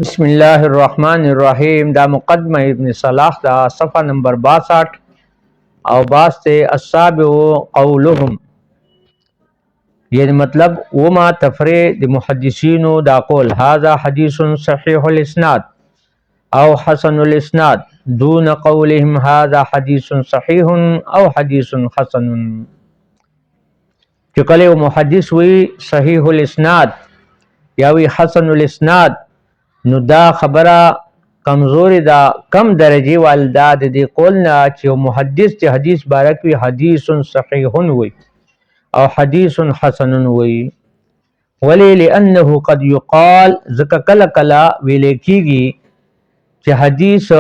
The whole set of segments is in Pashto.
بسم الله الرحمن الرحیم. دا مقدمه ابن صلاح دا صفحه نمبر 62 او باسته السابع قولهم، یعنی مطلب وما تفریع د محدثینو دا قول هذا حدیث صحیح الاسناد او حسن الاسناد دون قولهم هذا حدیث صحیح او حدیث حسن. چې کله محدث وی صحیح الاسناد یا وی حسن الاسناد نو دا خبره کمزوری دا کم درجه والدا د دې قول نه چې محدث چې حدیث بارک وی حدیث صحیح وی او حدیث حسن وی. ولی لانه قد یقال ذکر کلا کلا ویل کیږي چې حدیث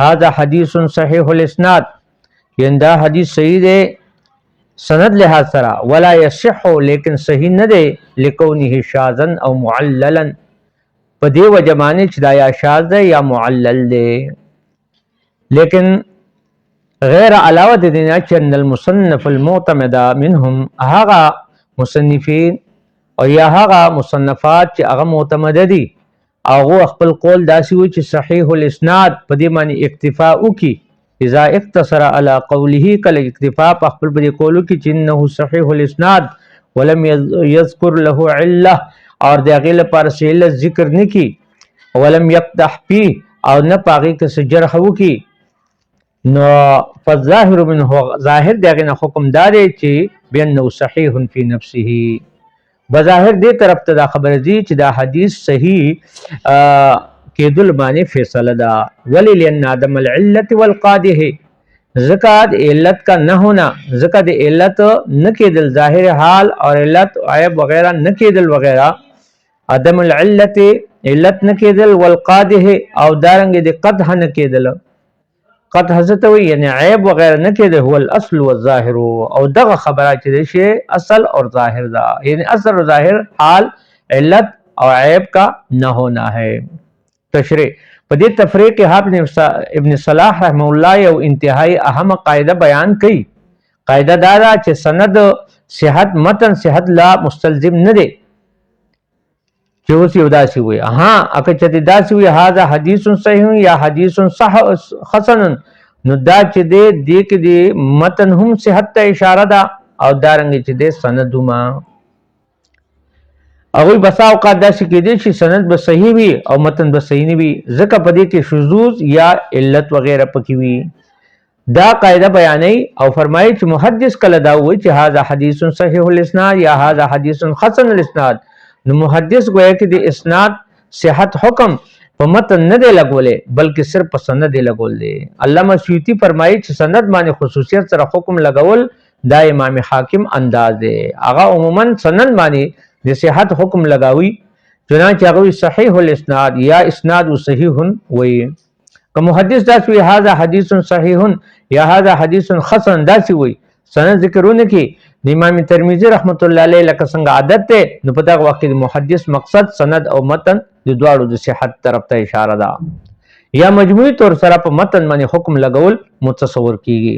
هذا حدیث صحیح الاسناد یعنی دا حدیث صحیح دی سند لحاظ سره، ولا یصح لیکن صحیح نه دی لکونه شاذا او معللا په دې وجه باندې چې دا یا شاذ دی یا معلل دی. لیکن غیر علاوه د دې نه چې ان المصنف المعتمد منهم هغه مصنفین او یا هغه مصنفات چې هغه معتمد دي هغه خپل قول داسې وي چې صحیح الاسناد په دې باندې اکتفا وکي اذا اقتصر على قوله کله اکتفا په خپل په قولو کې چې انه صحیح الاسناد ولم يذكر له عله اور د هغې لپاره څه علت ذکر نه کي ولم یقدح فيه او نه په هغې کې څه جرح وکي نو فالظاهر منه ظاهر د هغې نه حکم دا دی چې بانه صحیح فی نفسه بظاهر دې طرف ته دا خبره دی چې دا حدیث صحیح کېدل باندې فیصله ده. ولی لأن عدم العلت والقادح ذکر علت کا نہ ہونا ذکر د علت نہ کېدل ظاهر حال اور علت عیب وغیرہ نہ کېدل وغیرہ عدم العلت علت نہ کېدل والقادح او دارنګ د قدح نہ کېدل قدح ستوي یعنی عیب وغیرہ نہ کېدل هو الاصل والظاهر او دغه خبره چې شی اصل اور ظاهر دا یعنی اصل اور ظاهر حال علت اور عیب کا نہ ہونا ہے. تشریح په دې تفریق کې حافظ ابن صلاح رحمه الله یو انتهایی اهم قاعده بیان کړي. قاعده دا ده چې سند صحت متن صحت لا مستلزم نه دی چې اوس یو داسې وي اکه چې داسې وي هذا حدیث صحیح یا حدیث صح حسن نو دا چې دې کې دی متن هم صحت ته اشاره ده او دارنګ چې دی سند هم هغوی بسا اوقات داسې کېدی چې سند به صحیح وي او متن به صحیح نه وي ځکه په دې کې شذوذ یا علت وغیره پکې وي. دا قاعده بیانوي او فرمایي چې محدث کله دا وایي چې هذا حدیث صحیح الاسناد یا هذا حدیث حسن الاسناد نو محدث گویا کې د اسناد صحت حکم په متن نه دی لګولې بلکې صرف په سند دی لګول دی. علامه سیوطي فرمایي چې سند باندې خصوصیت سره حکم لګول دا امام حاکم انداز دی. هغه عموما سند باندې د صحت حکم لگاوی چنانچہ هغه صحیح الاسناد یا اسناد صحیح وی. که محدث داس وی هذا حدیث صحیح یا هذا حدیث حسن داس وی سند ذکرونه کې امام ترمذی رحمت الله علیه لکه څنګه عادت ته نو په دغه وخت کې محدث مقصد سند او متن د دواړو د صحت طرف ته اشاره ده یا مجموعي طور سره په متن باندې حکم لګول متصور کیږي.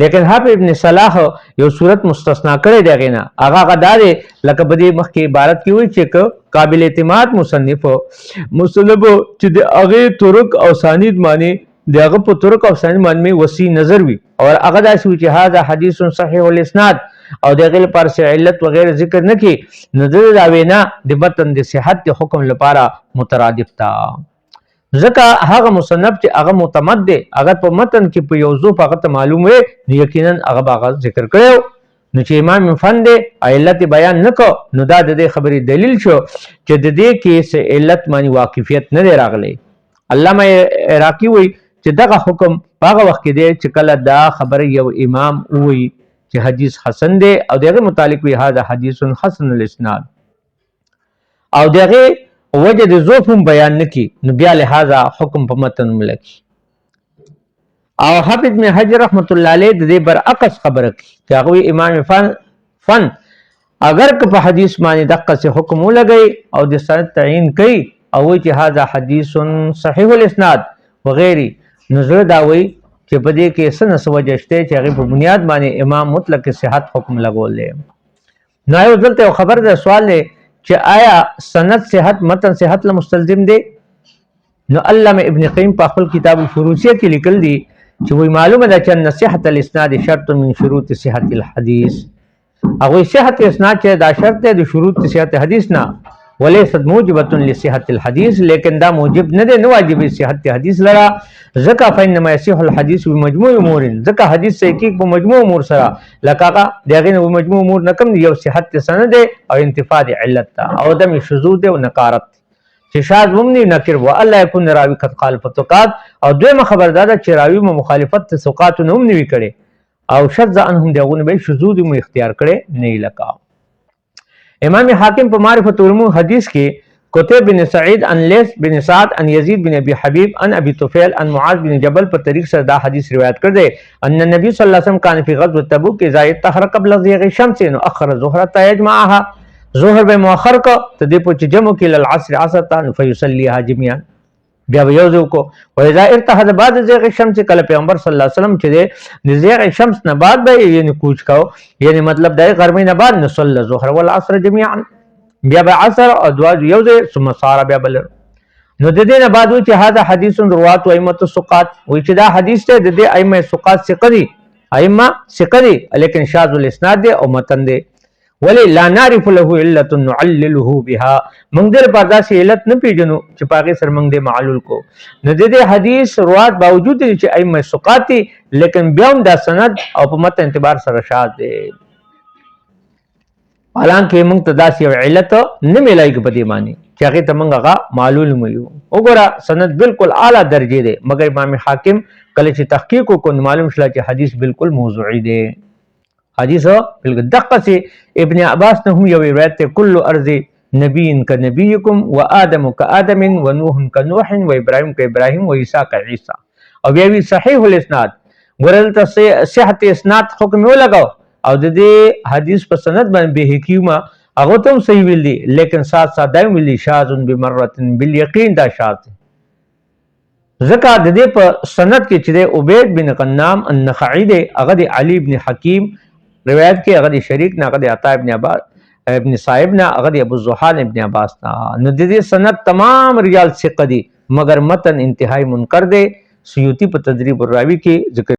لیکن حافظ ابن صلاح یو صورت مستثنا کړی دی غینا هغه غدار لکه بدی مخ کې عبارت کی وی چې قابل اعتماد مصنف چې د هغه طرق او سانید معنی دغه په طرق او سانید معنی وسیع نظر وی اور هغه داسې وی چې هاذا حدیث صحیح الاسناد او دغه لپاره چې علت وغیرہ ذکر نه کی نظر دا وینا د متن د صحت حکم لپاره مترادف تا ځکه هغه مصنف چې هغه معتمد دی هغه په متن کې په یو ذوف هغه ته معلوم وي یقینا هغه ذکر کړو نو چې امام فن دی علت بیان نکو نو دا د دې خبرې دلیل شو چې د دې کې څه علت معنی واقفیت نه دی راغلی. علامه عراقی وی چې دغه حکم هغه وخت کې دی چې کله دا خبره یو امام وی چې حدیث حسن دی او دغه متعلق وی هذا حدیث حسن الاسناد او دغه وجه د ذوف بیان نکی نو بیا لہذا حکم په متن ملکی. او حافظ ابن حجر رحمت الله علیه د دې برعکس خبره کی چې هغه امام فن اگر که په حدیث باندې دغه څه حکم ولګي او د سند تعیین کوي او چې هاذا حدیث صحیح الاسناد وغیرہ نظر دا وی چې په دې کې سن سوجه شته چې هغه په بنیاد باندې امام مطلق صحت حکم لګول دی. نو یو دلته خبر ده سوال دی چې آیا سند صحت متن صحت له مستلزم دی نو علامه ابن قیم په خپل کتاب فروسیه کې لیکل دي چې وی معلومه ده چې ان صحت الاسناد شرط من شروط صحت الحديث. هغه صحت اسناد چې دا شرط دی د شروط صحت حدیث نه، وليست موجبه لصحت الحديث، لیکن دا موجب نه دی، نه واجب صحت حدیث لرا. ځکه فإنما يصح الحديث بمجموع امور، ځکه حدیث صحیح په مجموع امور سره لکه دغه نه مجموع امور نه کم یو صحت سند او انتفاع علت او دم شذوذ او نکارت چې شاذ ومني نکر و الله يكون راوي قد قال فتقات، او دویمه خبردار چې راوي مخالفت سوقات نه ومني کړي او شذ عنهم دغه به شذوذ مو اختیار کړي نه لکا. امام حاکم په معرفت العلوم حدیث کې قتيبة بن سعيد عن ليث بن سعد عن يزيد بن ابي حبيب عن ابي طفيل عن معاذ بن جبل په طریق سره دا حدیث روایت کړ دی ان النبي صلی الله علیه وسلم كان في غزوه تبوک اذا طهر قبل زيغ الشمس انه اخر الظهر يجمعها، ظهر به مؤخر کو ته دې په جمع کې للعصر عصر ته فيصليها جميعا، بیا به یو ځو کو و اذا ارتحد بعد زيغ الشمس کله پیغمبر صلی الله علیه وسلم چې د زيغ الشمس نه بعد به یعنی کوچ کو، یعنی مطلب د غرمې نه بعد نصلي الظهر والعصر جميعا، بیا به عصر او دواج یو ځای ثم صار بیا بل. نو د دې نه بعد و چې هاذا حدیث روات و ائمه الثقات، و چې دا حدیث ته د دې ائمه ثقات ثقدي، ائمه ثقدي لیکن شاذ الاسناد دی او متن دی. ولی لا نعرف له علت نعلله بها، موږ دې په داسې علت نه پیژنو چې پاګه سر موږ دې معلول کو. نو د دې حدیث روات باوجود چې ائمه ثقات لیکن بیا هم دا سند او په متن اعتبار سره شاذ دی، حالانکه موږ ته داسې یو علت نه ملایږي په دې معنی چې هغه ته موږ هغه معلول مو. وګوره سند بالکل اعلی درجه دی، مگر امام حاکم کله چې تحقیق وکړ معلوم شول چې حدیث بالکل موضوعي دی. حدیث بالکل دقه سي ابن عباس نه هم یو روایت ته کل ارض نبی کنبیکم و آدم کآدم و نوح کنوح و ابراهیم کابراهیم و عیسی کعیسی، او بیا وی صحیح الاسناد. ګورل ته صحت اسناد حکم ولګاو او د دې حدیث په سند باندې به حکیمه هغه ته صحیح ویل دي، لیکن سات دایم ویل شاذ بمرتن بالیقین دا شاذ. ځکه د دې په سند کې چې د عبید بن قنام النخعی دی، هغه د علی بن حکیم روایت کې، هغه د شریک نه، هغه د عطا ابن عباس ابن صائب نه، هغه د ابو زحال ابن عباس نه. نو د دې سند تمام رجال ثقه دي، مگر متن انتهائی منکر دی. سیوطی په تدریب الراوی کې ذکر